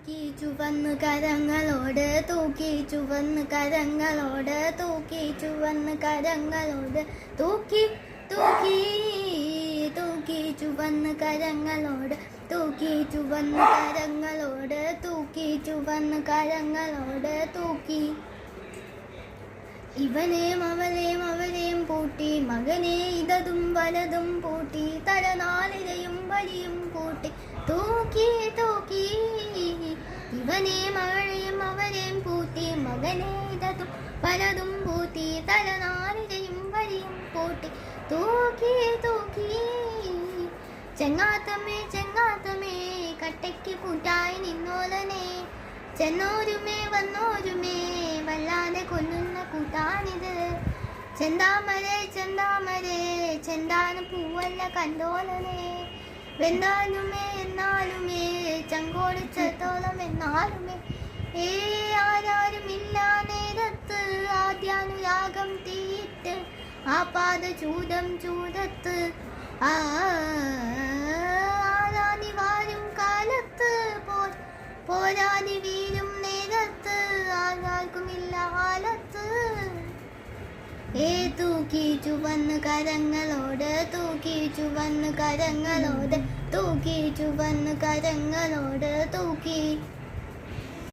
തൂക്കി ചുവന്ന് കരങ്ങളോട് തൂക്കി ചുവന്ന് കരങ്ങളോട് തൂക്കി ചുവന്ന് കരങ്ങളോട് തൂക്കി തൂക്കി തൂക്കി ചുവന്ന് കരങ്ങളോട് തൂക്കി ചുവന്ന് കരങ്ങളോട് തൂക്കി ചുവന്ന് കരങ്ങളോട് തൂക്കി ഇവനെയും അവനെയും അവരെയും പൂട്ടി മകനെ ഇതതും വലതും പൂട്ടി തലനാലിരയും വഴിയും പൂട്ടി തൂക്കി തൂക്കി ഇവനെയും അവളെയും അവരെയും പൂട്ടി മകനെ ഇതതും വലതും പൂട്ടി തലനാലിരയും വഴിയും പൂട്ടി തൂക്കി തൂക്കി ചെങ്ങാത്തമ്മേ ചെങ്ങാത്തമ്മേ കട്ടയ്ക്ക് കൂട്ടായി നിന്നോലനെ ചെന്നോരുമേ വന്നോരുമേ വല്ലാതെ കൊല്ലുന്ന കൂട്ടാണിത് ചെന്താമരേ ചെന്താമരേ ചെന്താന പൂവല്ല കണ്ടോലനെ വെന്നാലുമേ എന്നാലുമേ ചങ്കോട് ചേത്തോളം എന്നാലുമേ ആരാരുമില്ല നേരത്ത് ആദ്യാനുരാഗം തീയിട്ട് ആ പാത ചൂതം ചൂതത്ത് ആരാനി വാരും കാലത്ത് പോരാതി വീരും നേരത്ത് ആർക്കുമില്ല കാലത്ത് തൂക്കി ചുവന്ന് കരങ്ങളോട് തൂക്കി ചുവന്ന് കരങ്ങളോട് തൂക്കി ചുവന്ന് കരങ്ങളോട് തൂക്കി